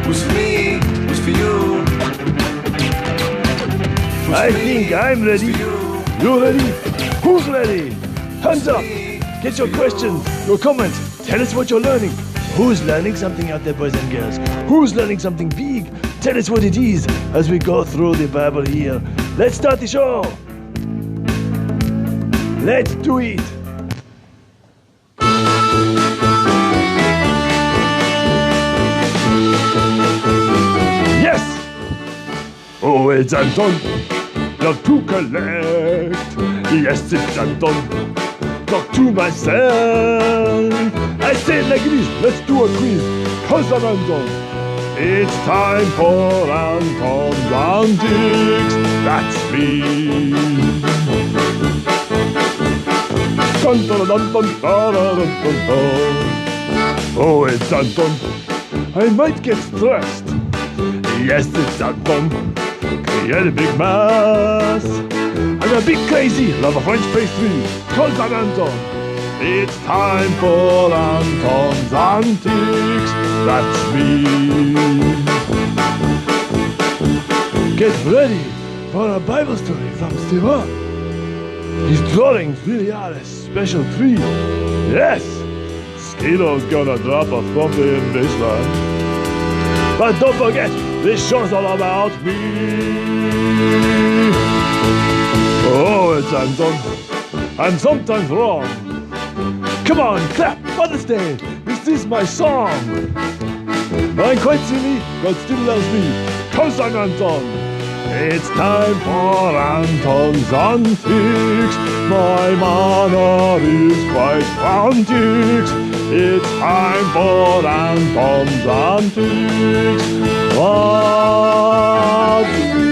Who's for me? Who's for you? I think I'm ready. You ready? Who's ready? Hands up. Get your questions, your comments. Tell us what you're learning. Who's learning something out there, boys and girls? Who's learning something big? Tell us what it is as we go through the Bible here. Let's start the show. Let's do it. Yes. Oh, it's Anton. Love to collect. Yes, it's Anton. Talk to myself. I say it like this. Let's do a quiz. Cause I'm Anton. It's time for Anton's Antics. That's me. Dun, dun, dun, dun, dun, dun, dun, dun. Oh, it's Anton. I might get stressed. Yes, it's Anton. Create a big mess. I'm a big crazy, love a French pastry. Cause I'm Anton. It's time for Anton's Antics. That's me. Get ready for a Bible story from Steven. His drawings really are a special treat. Yes, Skido's gonna drop a thumbs in this one. But don't forget, this show's all about me. Oh, it's Anton. I'm sometimes wrong. Come on, clap, Mother's Day. Is this my song? I'm quite silly, but still loves me. Cause I'm Anton. It's time for Anton's Antics. My manner is quite frantic. It's time for Anton's Antics. That's me.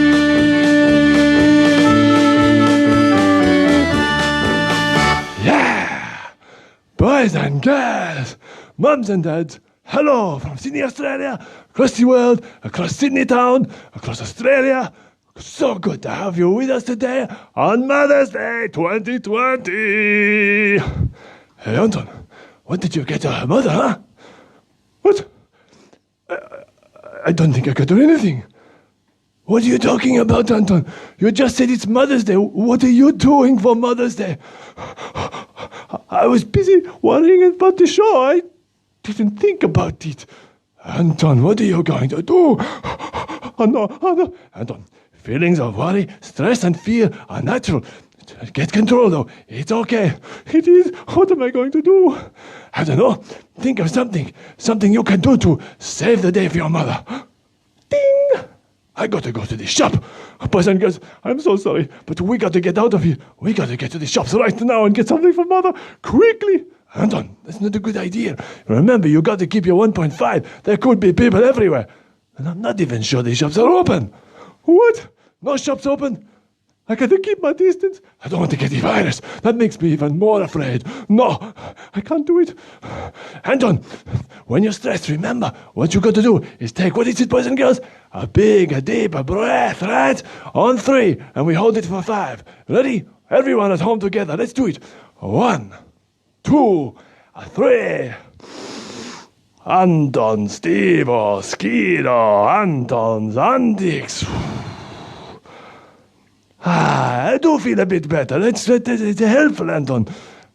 Yeah! Boys and girls, mums and dads, hello from Sydney, Australia, across the world, across Sydney town, across Australia. So good to have you with us today on Mother's Day 2020. Hey, Anton, what did you get her mother, huh? What? I don't think I got her anything. What are you talking about, Anton? You just said it's Mother's Day. What are you doing for Mother's Day? I was busy worrying about the show. I didn't think about it. Anton, what are you going to do? Oh no. Anton, feelings of worry, stress, and fear are natural. Get control, though. It's okay. It is. What am I going to do? I don't know. Think of something. Something you can do to save the day for your mother. Ding! I got to go to the shop. Boys and girls, I'm so sorry, but we got to get out of here. We got to get to the shops right now and get something for mother. Quickly! Anton, that's not a good idea. Remember, you got to keep your 1.5. There could be people everywhere. And I'm not even sure the shops are open. What? No shops open? I got to keep my distance. I don't want to get the virus. That makes me even more afraid. No, I can't do it. Anton, when you're stressed, remember, what you got to do is take, what is it, boys and girls? A big, deep breath, right? On 3, and we hold it for 5. Ready? Everyone at home together. Let's do it. 1, 2, 3. Anton, Steve, Skido, Anton's Antics. I do feel a bit better. It's helpful, Anton.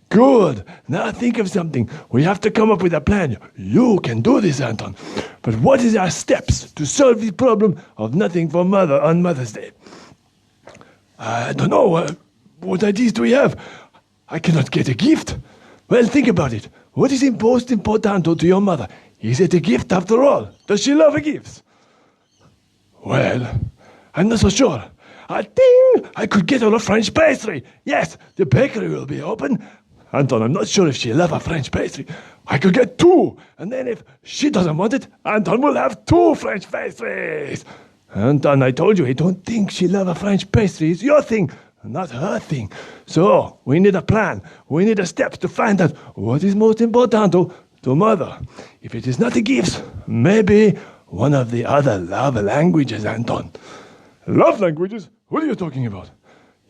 Good. Now think of something. We have to come up with a plan. You can do this, Anton. But what is our steps to solve the problem of nothing for mother on Mother's Day? I don't know. What ideas do we have? I cannot get a gift. Well, think about it. What is most important to your mother? Is it a gift after all? Does she love gifts? Well, I'm not so sure. Ding! I could get her a French pastry. Yes, the bakery will be open. Anton, I'm not sure if she loves a French pastry. I could get 2. And then if she doesn't want it, Anton will have 2 French pastries. Anton, I told you, I don't think she loves a French pastry. It's your thing, not her thing. So, we need a plan. We need a step to find out what is most important to mother. If it is not the gifts, maybe one of the other love languages, Anton. Love languages? What are you talking about?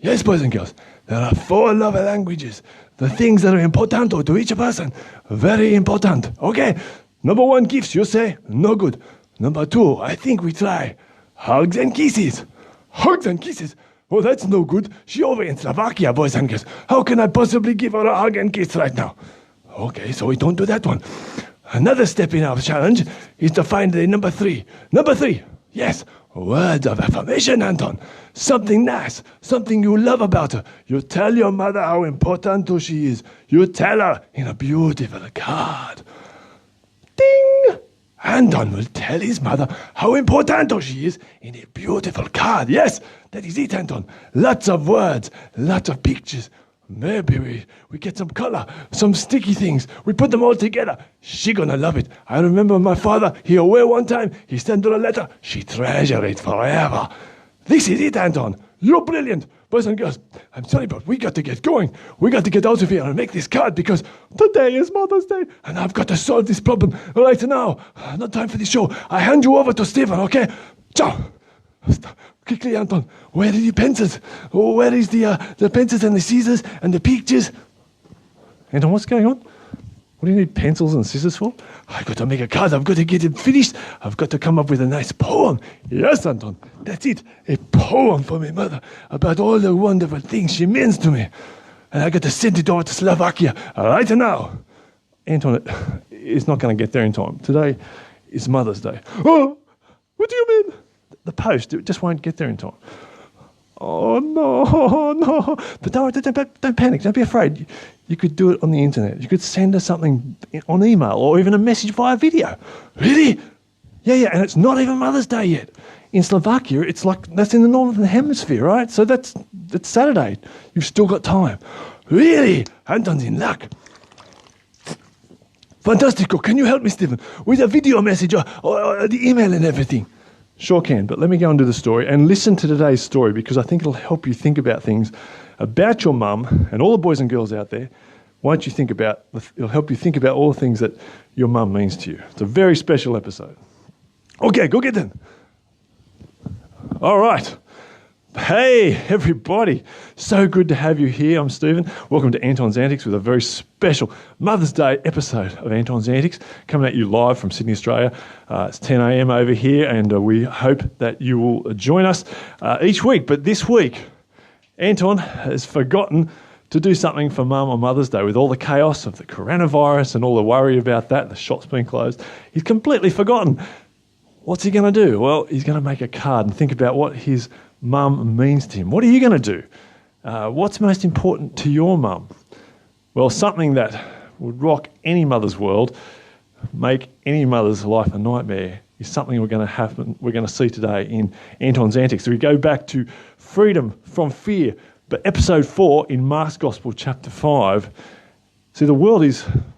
Yes, boys and girls, there are 4 love languages. The things that are important to each person. Very important. Okay, number 1, gifts, you say? No good. Number 2, I think we try hugs and kisses. Hugs and kisses? Oh, that's no good. She over in Slovakia, boys and girls. How can I possibly give her a hug and kiss right now? Okay, so we don't do that one. Another step in our challenge is to find the number 3. Number 3, yes, words of affirmation, Anton. Something nice, something you love about her. You tell your mother how important she is. You tell her in a beautiful card. Ding! Anton will tell his mother how important she is in a beautiful card. Yes, that is it, Anton. Lots of words, lots of pictures. Maybe we get some color, some sticky things. We put them all together. She gonna love it. I remember my father, he away one time. He sent her a letter. She treasure it forever. This is it, Anton. You're brilliant. Boys and girls, I'm sorry, but we got to get going. We got to get out of here and make this card because today is Mother's Day and I've got to solve this problem right now. No time for this show. I hand you over to Stephen, okay? Ciao. Quickly, Anton. Where are the pencils? Oh, where is the pencils and the scissors and the pictures? Anton, what's going on? What do you need pencils and scissors for? I've got to make a card. I've got to get it finished. I've got to come up with a nice poem. Yes, Anton, that's it. A poem for my mother about all the wonderful things she means to me. And I got to send it over to Slovakia right now. Anton, it's not going to get there in time. Today is Mother's Day. Oh, what do you mean? The post, it just won't get there in time. Oh, no. But don't panic. Don't be afraid. You could do it on the internet. You could send her something on email or even a message via video. Really? Yeah. And it's not even Mother's Day yet. In Slovakia, it's like, that's in the Northern Hemisphere, right? So that's Saturday. You've still got time. Really? Anton's in luck. Fantastico. Can you help me, Stephen, with a video message or the email and everything? Sure can, but let me go and do the story and listen to today's story because I think it'll help you think about things about your mum and all the boys and girls out there. It'll help you think about all the things that your mum means to you. It's a very special episode. Okay, go get them. All right. Hey, everybody. So good to have you here. I'm Stephen. Welcome to Anton's Antics with a very special Mother's Day episode of Anton's Antics coming at you live from Sydney, Australia. It's 10 a.m. over here, and we hope that you will join us each week. But this week, Anton has forgotten to do something for Mum on Mother's Day with all the chaos of the coronavirus and all the worry about that, the shops being closed. He's completely forgotten. What's he going to do? Well, he's going to make a card and think about what his mum means to him. What are you going to do? What's most important to your mum? Well, something that would rock any mother's world, make any mother's life a nightmare, is something we're going to see today in Anton's Antics. So we go back to freedom from fear, but episode 4 in Mark's Gospel, chapter 5. See, the world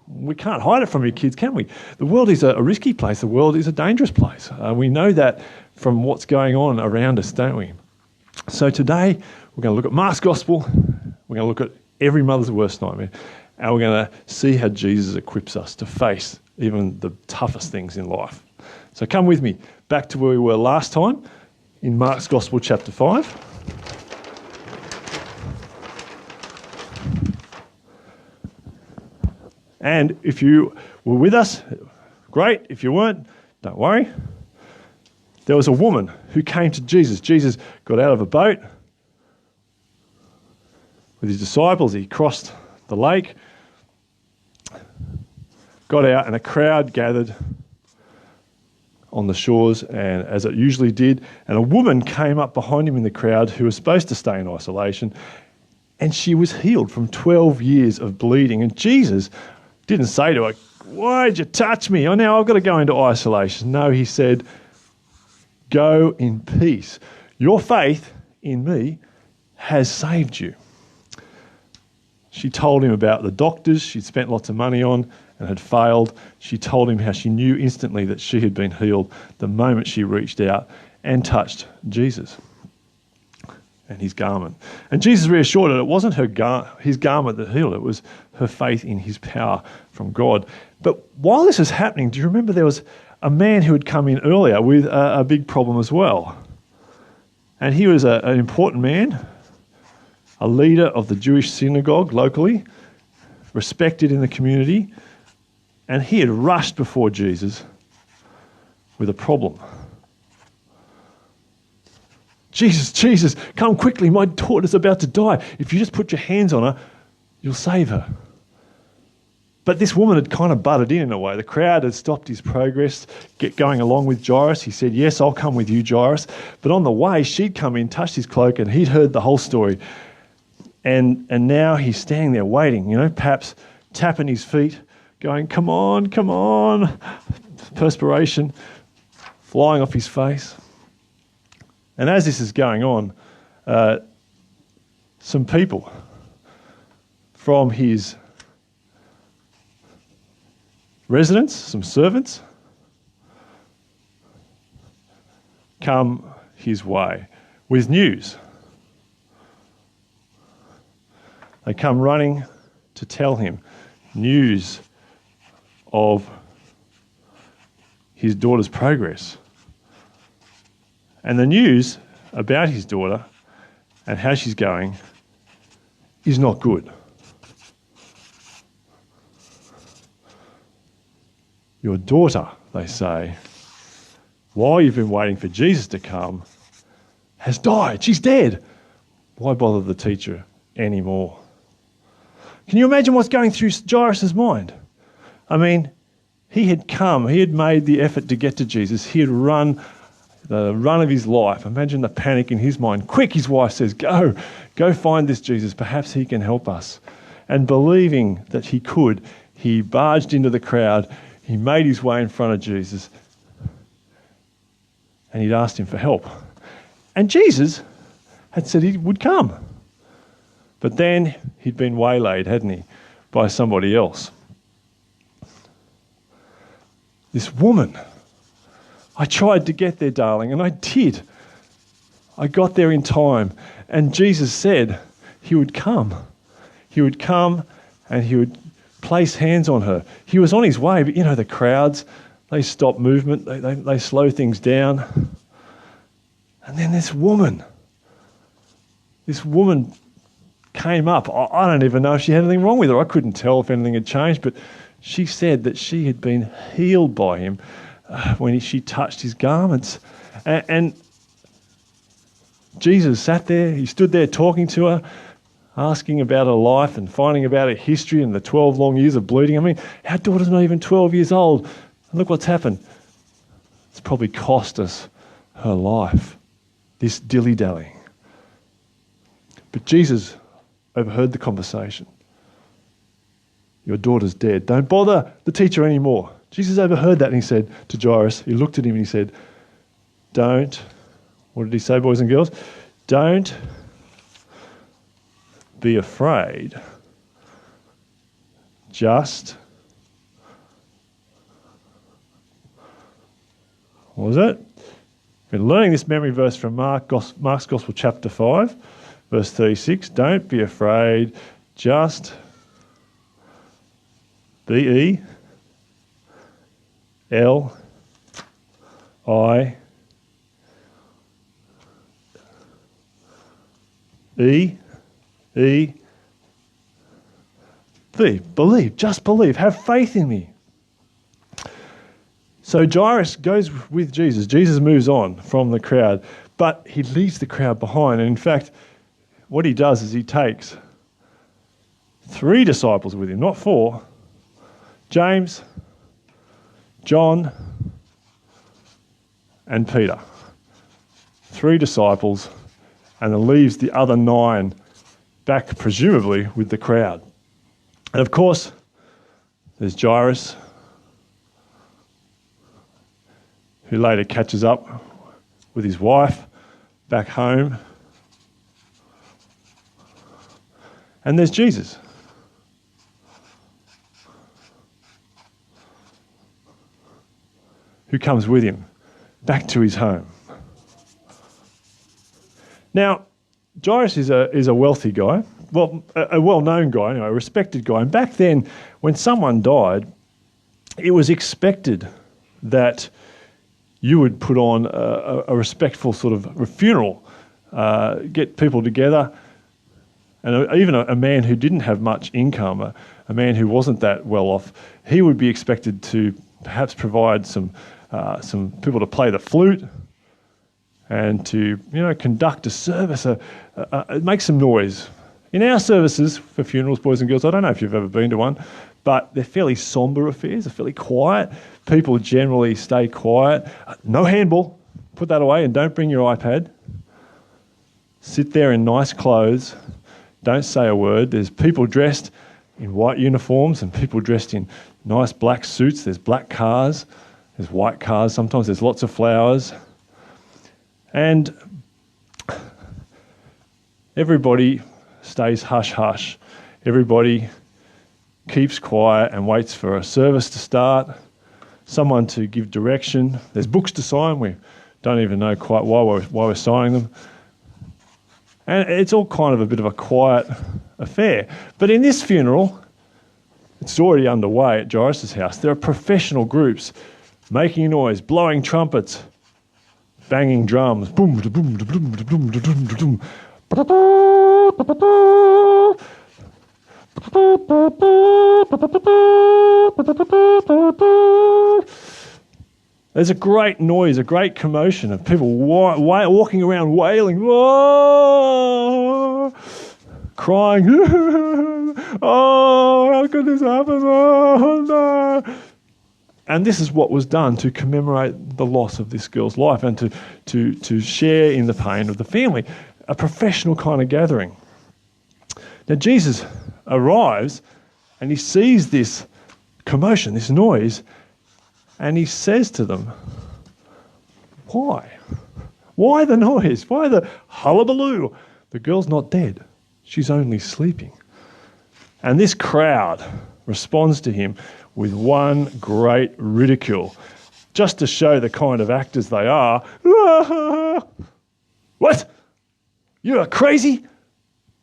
we can't hide it from you kids, can we? The world is a risky place. The world is a dangerous place. We know that from what's going on around us, don't we? So today, we're going to look at Mark's Gospel. We're going to look at every mother's worst nightmare. And we're going to see how Jesus equips us to face even the toughest things in life. So come with me back to where we were last time in Mark's Gospel, chapter 5. And if you were with us, great. If you weren't, don't worry. There was a woman who came to Jesus. Jesus got out of a boat with his disciples. He crossed the lake, got out, and a crowd gathered on the shores, and as it usually did, and a woman came up behind him in the crowd who was supposed to stay in isolation, and she was healed from 12 years of bleeding. And Jesus didn't say to her, "Why'd you touch me? Oh, now I've got to go into isolation." No, he said, "Go in peace. Your faith in me has saved you." She told him about the doctors she'd spent lots of money on and had failed. She told him how she knew instantly that she had been healed the moment she reached out and touched Jesus and his garment. And Jesus reassured her it wasn't his garment that healed, it was her faith in his power from God. But while this is happening, do you remember there was a man who had come in earlier with a big problem as well? And he was an important man, a leader of the Jewish synagogue locally, respected in the community, and he had rushed before Jesus with a problem. Jesus, Jesus, come quickly, my daughter's about to die. If you just put your hands on her, you'll save her. But this woman had kind of butted in a way. The crowd had stopped his progress, going along with Jairus. He said, yes, I'll come with you, Jairus. But on the way, she'd come in, touched his cloak, and he'd heard the whole story. And now he's standing there waiting, perhaps tapping his feet, going, come on, perspiration flying off his face. And as this is going on, some people from his residents, some servants, come his way with news. They come running to tell him news of his daughter's progress. And the news about his daughter and how she's going is not good. Your daughter, they say, while you've been waiting for Jesus to come, has died. She's dead. Why bother the teacher anymore? Can you imagine what's going through Jairus' mind? I mean, he had made the effort to get to Jesus. He had run the run of his life. Imagine the panic in his mind. Quick, his wife says, go find this Jesus. Perhaps he can help us. And believing that he could, he barged into the crowd. He made his way in front of Jesus. And he'd asked him for help. And Jesus had said he would come. But then he'd been waylaid, hadn't he, by somebody else. This woman. I tried to get there, darling, and I did. I got there in time. And Jesus said he would come. He would come and he would place hands on her. He was on his way, but the crowds, they stop movement, they slow things down. And then this woman came up. I don't even know if she had anything wrong with her. I couldn't tell if anything had changed, but she said that she had been healed by him when she touched his garments. And Jesus sat there, he stood there talking to her, asking about her life and finding about her history and the 12 long years of bleeding. I mean, our daughter's not even 12 years old. And look what's happened. It's probably cost us her life, this dilly-dallying. But Jesus overheard the conversation. Your daughter's dead. Don't bother the teacher anymore. Jesus overheard that and he said to Jairus, he looked at him and he said, what did he say, boys and girls? Don't be afraid. Just, what was it? We've been learning this memory verse from Mark's Gospel chapter 5, verse 36. Don't be afraid, just B-E-L-I-E-V-E. Believe, just believe, have faith in me. So Jairus goes with Jesus. Jesus moves on from the crowd, but he leaves the crowd behind. And in fact, what he does is he takes 3 disciples with him, not 4. James, John, and Peter. 3 disciples, and then leaves the other 9 back, presumably, with the crowd. And of course, there's Jairus, who later catches up with his wife back home. And there's Jesus, who comes with him back to his home. Now, Jairus is a wealthy guy, a well-known guy, a respected guy. And back then, when someone died, it was expected that you would put on a respectful sort of funeral, get people together, and even a man who didn't have much income, a man who wasn't that well off, he would be expected to perhaps provide some some people to play the flute and to, conduct a service, make some noise. In our services for funerals, boys and girls, I don't know if you've ever been to one, but they're fairly sombre affairs, they're fairly quiet. People generally stay quiet. No handball. Put that away and don't bring your iPad. Sit there in nice clothes. Don't say a word. There's people dressed in white uniforms and people dressed in nice black suits. There's black cars. There's white cars. Sometimes there's lots of flowers. And everybody stays hush-hush. Everybody keeps quiet and waits for a service to start, someone to give direction. There's books to sign. We don't even know quite why we're signing them. And it's all kind of a bit of a quiet affair. But in this funeral, it's already underway at Jairus' house. There are professional groups making noise, blowing trumpets, banging drums. Boom, da boom, da boom, da boom, da boom, da boom. There's a great noise, a great commotion of people walking around wailing, whoa, crying, oh, how could this happen? Oh, no. And this is what was done to commemorate the loss of this girl's life and to share in the pain of the family. A professional kind of gathering. Now Jesus arrives and he sees this commotion, this noise, and he says to them, why? Why the noise? Why the hullabaloo? The girl's not dead. She's only sleeping. And this crowd responds to him with one great ridicule, just to show the kind of actors they are. What? You are crazy?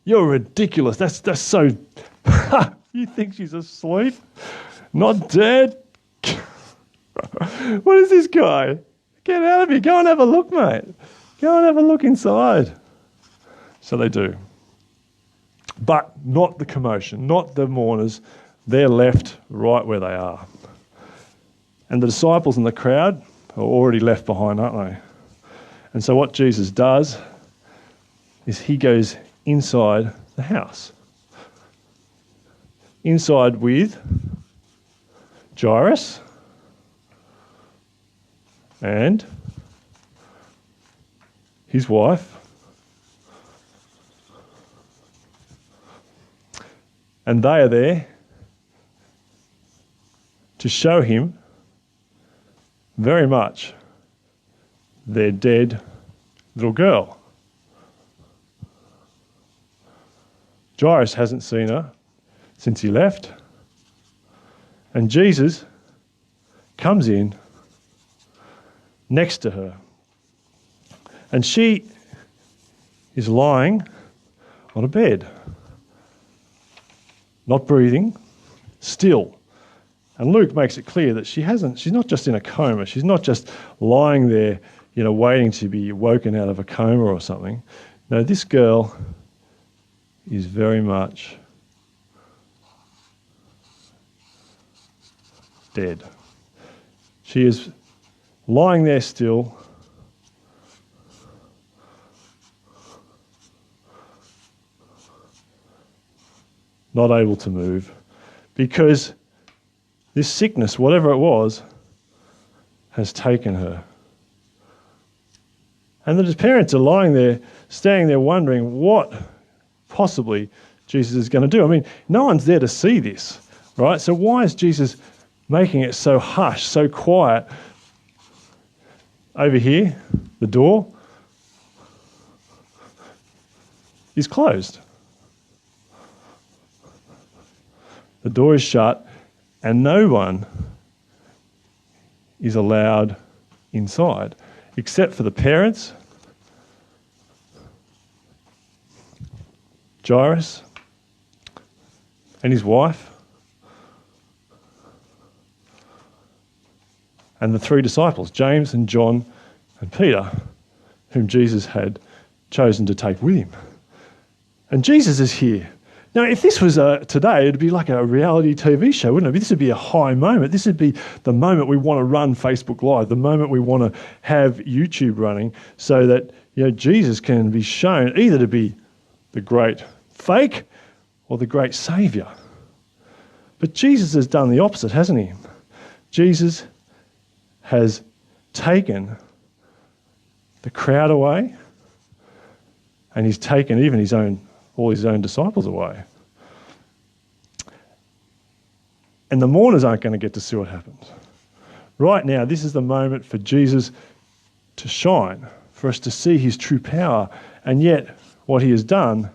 You're ridiculous. That's so... You think she's asleep? Not dead? What is this guy? Get out of here. Go and have a look, mate. Go and have a look inside. So they do. But not the commotion, not the mourners. They're left right where they are. And the disciples and the crowd are already left behind, aren't they? And so what Jesus does is he goes inside the house. Inside with Jairus and his wife and they are there to show him very much their dead little girl. Jairus hasn't seen her since he left. And Jesus comes in next to her. And she is lying on a bed, not breathing, still. And Luke makes it clear that she's not just in a coma. She's not just lying there, waiting to be woken out of a coma or something. No, this girl is very much dead. She is lying there still, not able to move, because this sickness, whatever it was, has taken her. And the parents are lying there, standing there wondering what possibly Jesus is going to do. I mean, no one's there to see this, right? So why is Jesus making it so hush, so quiet? Over here, the door is closed. The door is shut and no one is allowed inside except for the parents, Jairus and his wife, and the three disciples, James and John and Peter, whom Jesus had chosen to take with him. And Jesus is here. Now, if this was today, it'd be like a reality TV show, wouldn't it? This would be a high moment. This would be the moment we want to run Facebook Live, the moment we want to have YouTube running so that Jesus can be shown either to be the great fake or the great saviour. But Jesus has done the opposite, hasn't he? Jesus has taken the crowd away, and he's taken even all his own disciples away. And the mourners aren't going to get to see what happens. Right now, this is the moment for Jesus to shine, for us to see his true power. And yet, what he has done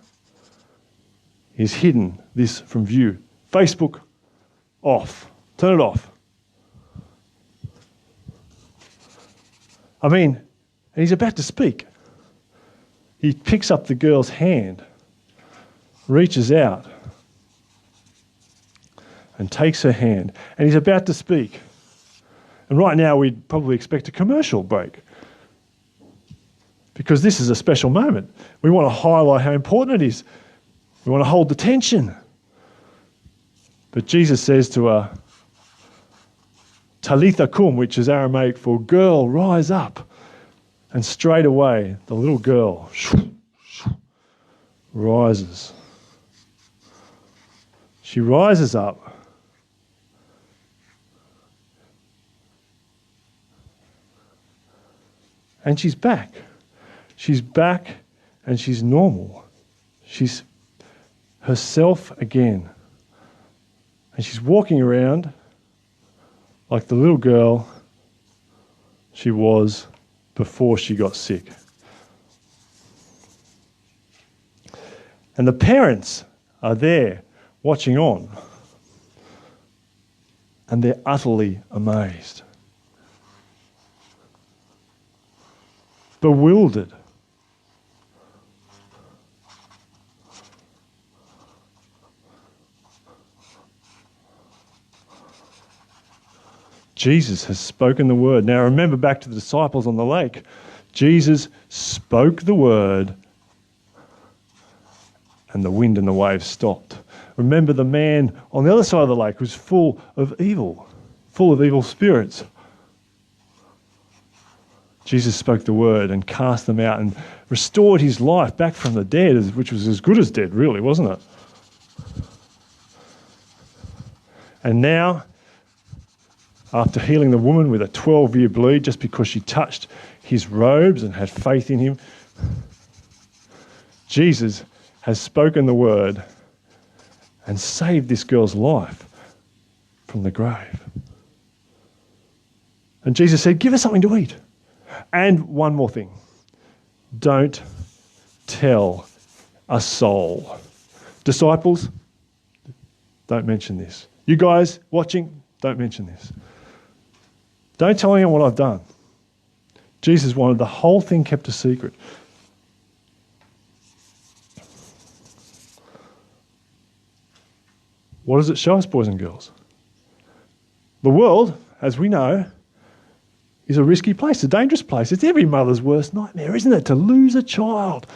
is hidden this from view. Facebook off. Turn it off. I mean, and he's about to speak. He picks up the girl's hand, reaches out, and takes her hand. And he's about to speak. And right now we'd probably expect a commercial break, because this is a special moment. We want to highlight how important it is. We want to hold the tension. But Jesus says to her, Talitha cum, which is Aramaic for girl, rise up. And straight away, the little girl rises. She rises up. And she's back. She's back and she's normal. She's herself again. And she's walking around like the little girl she was before she got sick. And the parents are there watching on. And they're utterly amazed. Bewildered. Jesus has spoken the word. Now remember back to the disciples on the lake. Jesus spoke the word and the wind and the waves stopped. Remember the man on the other side of the lake was full of evil spirits. Jesus spoke the word and cast them out and restored his life back from the dead, which was as good as dead, really, wasn't it? And now, after healing the woman with a 12-year bleed just because she touched his robes and had faith in him, Jesus has spoken the word and saved this girl's life from the grave. And Jesus said, give her something to eat. And one more thing. Don't tell a soul. Disciples, don't mention this. You guys watching, don't mention this. Don't tell anyone what I've done. Jesus wanted the whole thing kept a secret. What does it show us, boys and girls? The world, as we know, is a risky place, a dangerous place. It's every mother's worst nightmare, isn't it, to lose a child?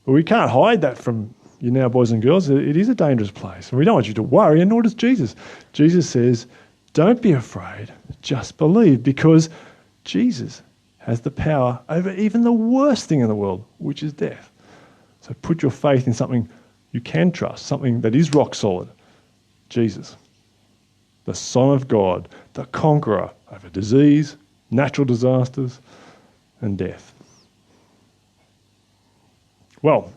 But we can't hide that from you now, boys and girls. It is a dangerous place. And we don't want you to worry, and nor does Jesus. Jesus says, don't be afraid, just believe, because Jesus has the power over even the worst thing in the world, which is death. So put your faith in something you can trust, something that is rock solid. Jesus, the Son of God, the conqueror over disease, natural disasters, and death. Well,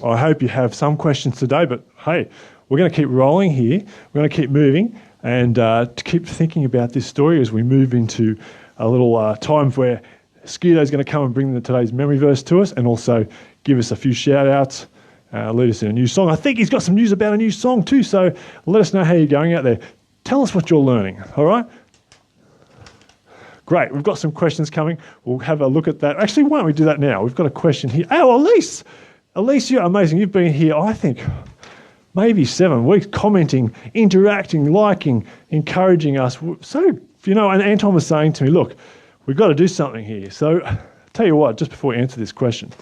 I hope you have some questions today, but hey, we're going to keep rolling here. We're going to keep moving and to keep thinking about this story as we move into a little time where Skiddo's going to come and bring today's memory verse to us and also give us a few shout-outs, lead us in a new song. I think he's got some news about a new song too, so let us know how you're going out there. Tell us what you're learning, all right? Great, we've got some questions coming. We'll have a look at that. Actually, why don't we do that now? We've got a question here. Oh, Elise! Elise, you're amazing. You've been here, I think, maybe 7 weeks, commenting, interacting, liking, encouraging us. So, and Anton was saying to me, look, we've got to do something here. So, tell you what, just before we answer this question,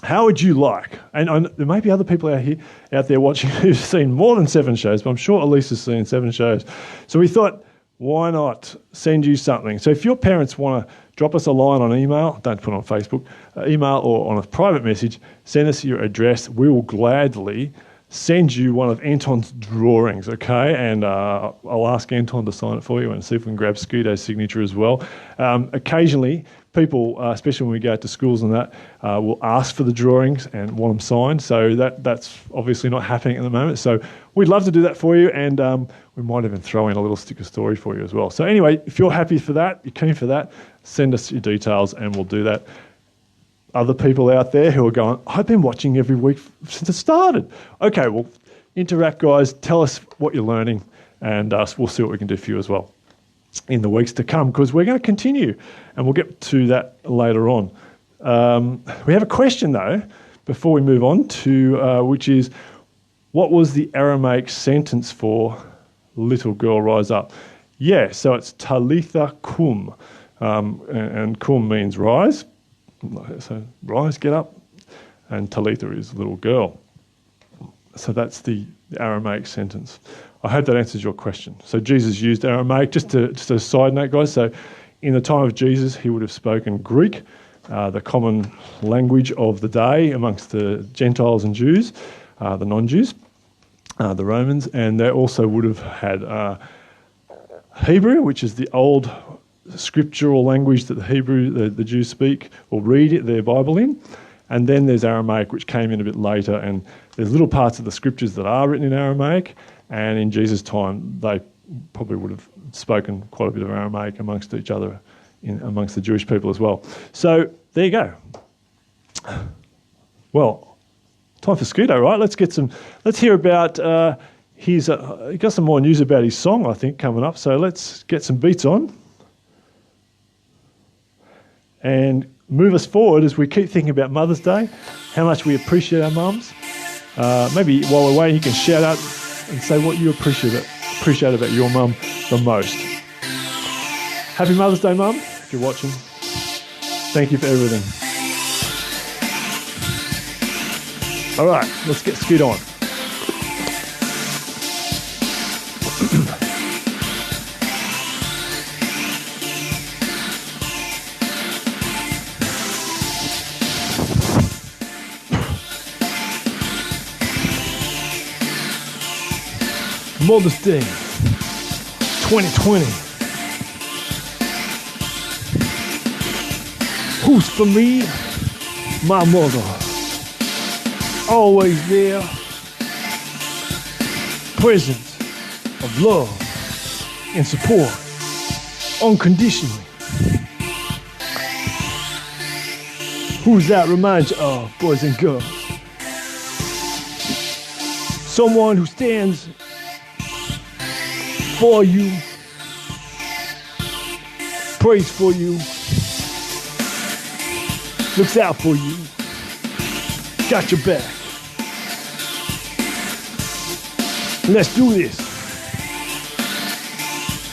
how would you like, and there may be other people out there watching who've seen more than 7 shows, but I'm sure Elise has seen 7 shows. So we thought, why not send you something? So if your parents want to drop us a line on email, don't put it on Facebook, email or on a private message, send us your address. We will gladly send you one of Anton's drawings, okay? And I'll ask Anton to sign it for you and see if we can grab Scudo's signature as well. Occasionally, people, especially when we go to schools and that, will ask for the drawings and want them signed. So that's obviously not happening at the moment. So we'd love to do that for you, and we might even throw in a little sticker story for you as well. So anyway, if you're happy for that, you're keen for that, send us your details and we'll do that. Other people out there who are going, I've been watching every week since it started. Okay, well, interact, guys. Tell us what you're learning, and we'll see what we can do for you as well in the weeks to come, because we're going to continue, and we'll get to that later on. We have a question, though, before we move on to, which is, what was the Aramaic sentence for little girl rise up? Yeah, so it's Talitha Kum, and Kum means rise. So rise, get up, and Talitha is little girl. So that's the Aramaic sentence. I hope that answers your question. So Jesus used Aramaic. Just a side note, guys. So in the time of Jesus, he would have spoken Greek, the common language of the day amongst the Gentiles and Jews, the non-Jews, the Romans, and they also would have had Hebrew, which is the old scriptural language that the Jews speak or read their Bible in. And then there's Aramaic, which came in a bit later, and there's little parts of the scriptures that are written in Aramaic, and in Jesus' time they probably would have spoken quite a bit of Aramaic amongst each other, amongst the Jewish people as well. So there you go. Well, time for Scudo, right? Let's hear about he got some more news about his song, I think, coming up. So let's get some beats on and move us forward as we keep thinking about Mother's Day, how much we appreciate our mums. Maybe while we're waiting, you can shout out and say what you appreciate about your mum the most. Happy Mother's Day, Mum, if you're watching. Thank you for everything. All right, let's get Scoot on. Mother's Day 2020. Who's for me? My mother. Always there. Present of love and support. Unconditionally. Who's that reminds you of, boys and girls? Someone who stands for you, prays for you, looks out for you, got your back. Let's do this.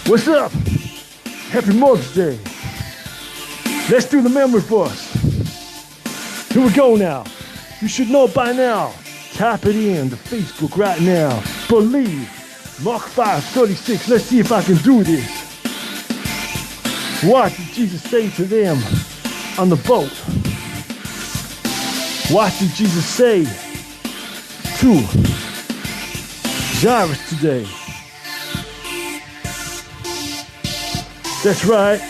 What's up? Happy Mother's Day. Let's do the memory verse. Here we go now. You should know by now. Type it in to Facebook right now. Believe. Mark 5:36, let's see if I can do this. What did Jesus say to them on the boat? What did Jesus say to Jairus today? That's right.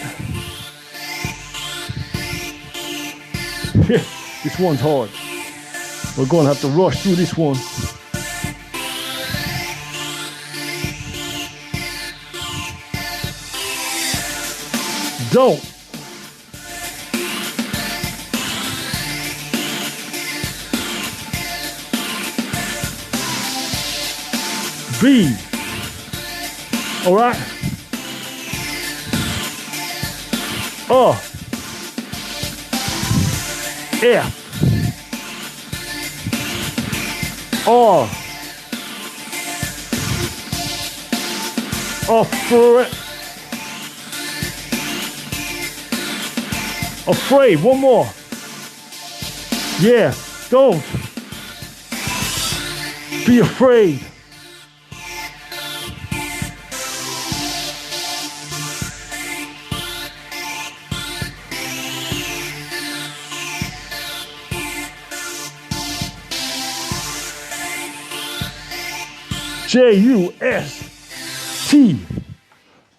This one's hard. We're going to have to rush through this one. Don't. Be. All right. F. R. Afraid. One more. Yeah. Don't be afraid. J-U-S-T.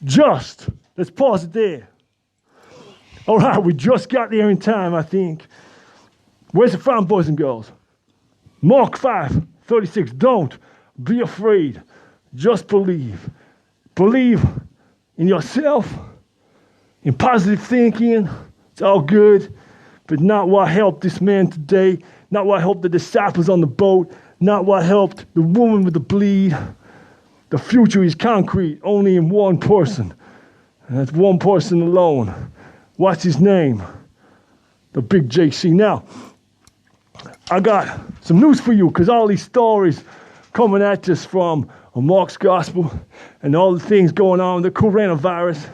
Just. Let's pause it there. All right, we just got there in time, I think. Where's it from, boys and girls? Mark 5:36. Don't be afraid. Just believe. Believe in yourself, in positive thinking. It's all good, but not what helped this man today, not what helped the disciples on the boat, not what helped the woman with the bleed. The future is concrete only in one person, and that's one person alone. What's his name? The big JC. Now, I got some news for you, because all these stories coming at us from Mark's gospel and all the things going on with the coronavirus,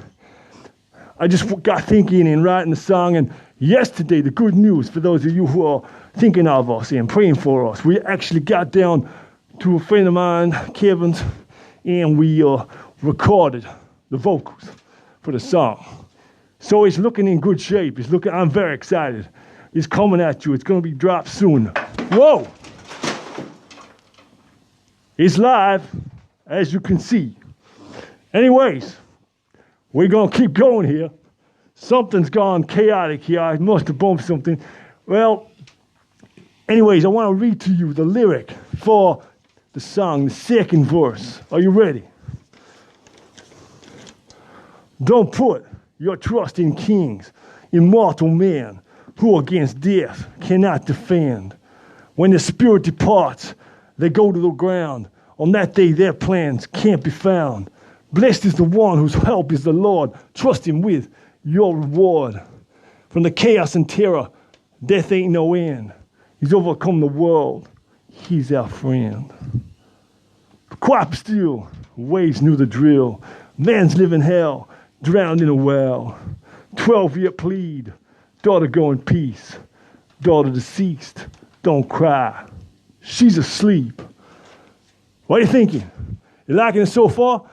I just got thinking and writing the song. And yesterday, the good news for those of you who are thinking of us and praying for us, we actually got down to a friend of mine, Kevin's, and we recorded the vocals for the song. So it's looking in good shape. I'm very excited. It's coming at you. It's going to be dropped soon. Whoa! It's live, as you can see. Anyways, we're going to keep going here. Something's gone chaotic here. I must have bumped something. Well, anyways, I want to read to you the lyric for the song, the second verse. Are you ready? Don't put your trust in kings, in mortal men, who against death cannot defend. When the spirit departs, they go to the ground. On that day, their plans can't be found. Blessed is the one whose help is the Lord. Trust him with your reward. From the chaos and terror, death ain't no end. He's overcome the world. He's our friend. Quiet still, waves knew the drill. Man's living hell, drowned in a well. 12-year plead, daughter go in peace. Daughter deceased, don't cry. She's asleep. What are you thinking? You liking it so far?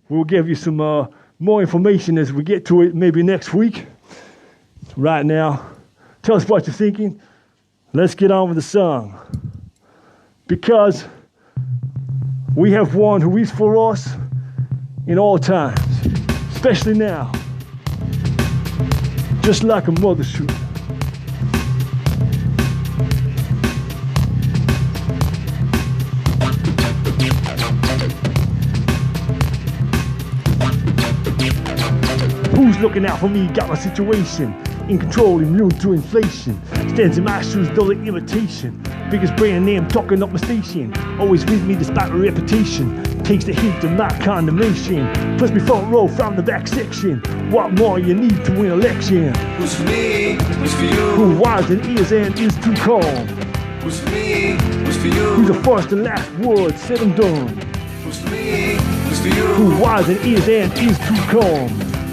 We'll give you some more information as we get to it maybe next week. Right now, tell us what you're thinking. Let's get on with the song. Because we have one who is for us in all times, especially now, just like a mother should. Who's looking out for me? Got my situation in control, immune to inflation. Stands in my shoes, though the imitation. Biggest brand name, talking up my station. Always with me despite my reputation. Takes the heat of my condemnation. Puts me front row from the back section. What more you need to win election? Who's for me? Who's for you? Who was and is too calm. Who's for me? Who's for you? Who's the first and last word said and done. Who's for me? Who's for you? Who was and is too calm.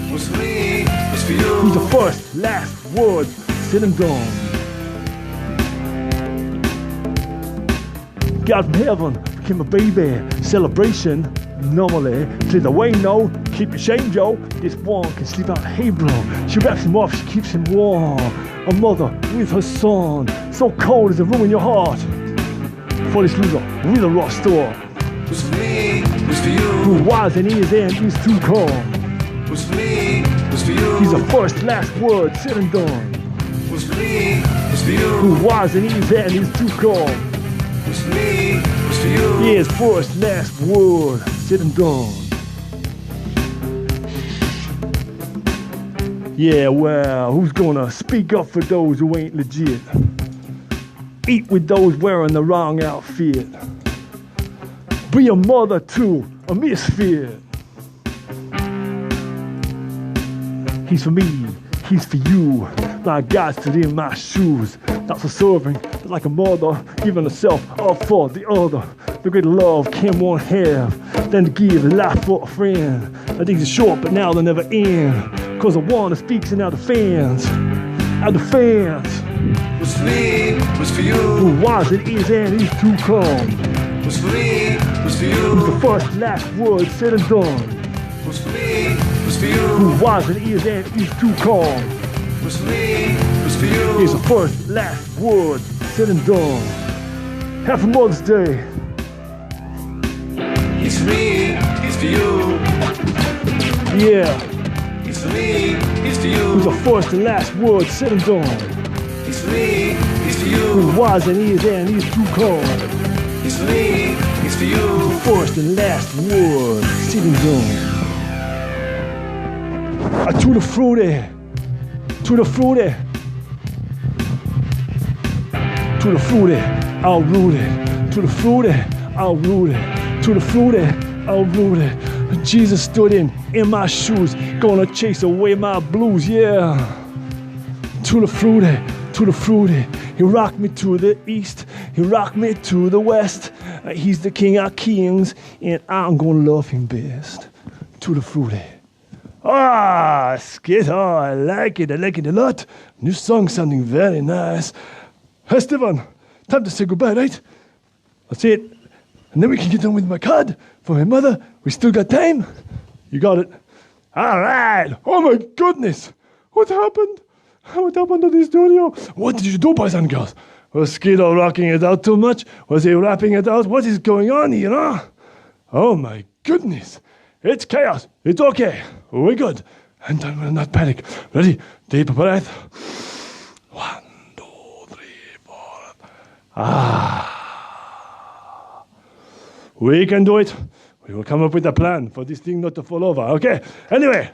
Who's for me? Who's for you? Who's the first, last word said and done. God from heaven became a baby. Celebration normally. Clear the way, no. Keep your shame, Joe. This one can sleep out. Hey, bro. She wraps him up. She keeps him warm. A mother with her son. So cold as to ruin your heart. For this loser with a raw store. Who's for me? Who's for you? Who was and is too calm. Who's for me? Who's for you? He's the first, last word said and done. Who's for me? Who's for you? Who was and is too calm. Who's for me? Who's for you? His first, last word said and done. Yeah, well, who's gonna speak up for those who ain't legit? Eat with those wearing the wrong outfit. Be a mother to a misfit. He's for me, he's for you. My God stood in my shoes. Not for serving, but like a mother, giving herself up for the other. The great love can one have, than to give a life for a friend. The days are short, but now they'll never end. Cause the one that speaks in our defense. Our defense. Was for me, was for Who you. was and is to come. Was for me, was for The you. first, last word said and done. Was for me, was for Who you. was and is to come. Was for me, was for Here's the you. first, last word said and done. Happy Mother's Day. He's for me, he's for you. Yeah. He's for me, he's for Here's the you. first and last word said and done. He's for me, he's for Who you. was and is to come. He's for me, he's for you. First and last word said and done. To the fruity. To the fruity. To the fruity. I'll root it. To the fruity. I'll root it. To the fruity. I'll root it. Jesus stood in my shoes, gonna chase away my blues, yeah. To the fruity, to the fruity. He rocked me to the east, he rocked me to the west. He's the king of kings, and I'm gonna love him best. To the fruity. Ah, Skitter, I like it a lot. New song sounding very nice. Hey, Stefan, time to say goodbye, right? That's it. And then we can get on with my card for my mother. We still got time. You got it. All right. Oh my goodness. What happened? What happened to the studio? What did you do, boys and girls? Was Skido rocking it out too much? Was he rapping it out? What is going on here, huh? Oh my goodness. It's chaos. It's okay. We're good. And I will not panic. Ready? Deep breath. 1, 2, 3, 4. We can do it. We will come up with a plan for this thing not to fall over. Okay. Anyway,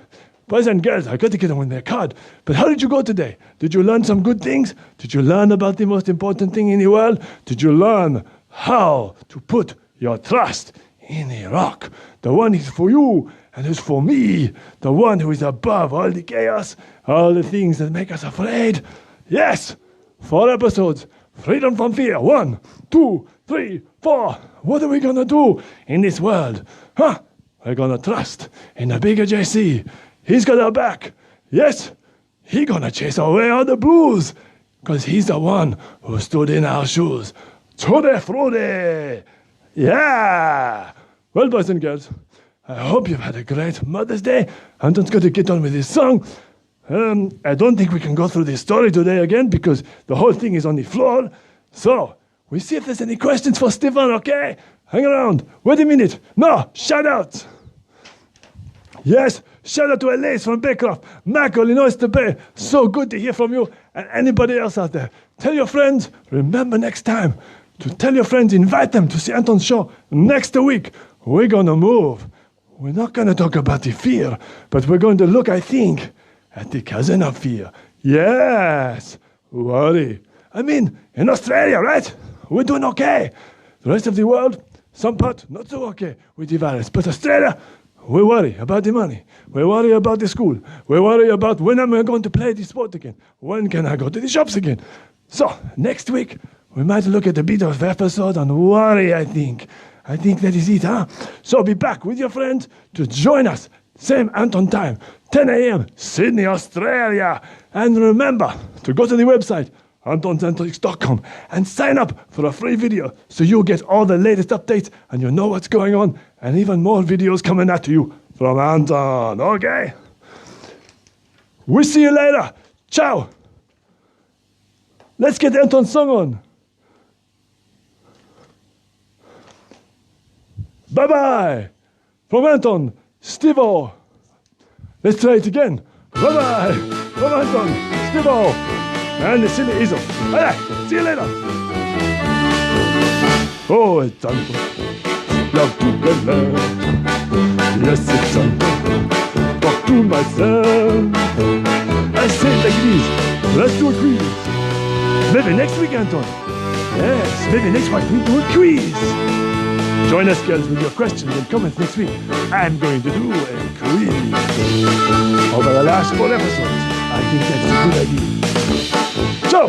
boys and girls, I got to get on with their card. But how did you go today? Did you learn some good things? Did you learn about the most important thing in the world? Did you learn how to put your trust in a rock? The one is for you and is for me. The one who is above all the chaos, all the things that make us afraid. Yes. 4 episodes. Freedom from fear. 1, 2, 3, 4. What are we gonna do in this world? Huh? We're gonna trust in the bigger JC. He's got our back. Yes, he gonna chase away all the blues. Cause he's the one who stood in our shoes. Tutti frutti. Yeah. Well, boys and girls, I hope you've had a great Mother's Day. Anton's going to get on with his song. I don't think we can go through this story today again because the whole thing is on the floor. So, we see if there's any questions for Stefan, okay? Hang around. Wait a minute. No, shout out. Yes, shout out to Elise from Baycroft, Michael in Oyster Bay. So good to hear from you and anybody else out there. Tell your friends, remember next time to tell your friends, invite them to see Anton's show next week. We're going to move. We're not going to talk about the fear, but we're going to look, I think, at the cousin of fear. Yes, worry. I mean, in Australia, right? We're doing okay. The rest of the world, some part, not so okay with the virus. But Australia, we worry about the money. We worry about the school. We worry about when am I going to play the sport again? When can I go to the shops again? So, next week, we might look at a bit of episode on worry, I think. I think that is it, huh? So be back with your friends to join us. Same Anton time, 10 a.m., Sydney, Australia. And remember to go to the website, AntonSantox.com, and sign up for a free video so you'll get all the latest updates and you'll know what's going on and even more videos coming at you from Anton, okay? We'll see you later. Ciao. Let's get Anton's song on. Bye-bye. From Anton, Steve-O. Let's try it again. Bye-bye. From Anton, Steve-O. And the silly Iso. Alright, see you later. Oh, it's Anton. Love to the love. Yes, it's Anton. Talk to myself. I say it like this. Let's do a quiz. Maybe next week, Anton. Yes, maybe next week we do a quiz. Join us, girls, with your questions and comments next week. I'm going to do a quiz over the last 4 episodes. I think that's a good idea. So,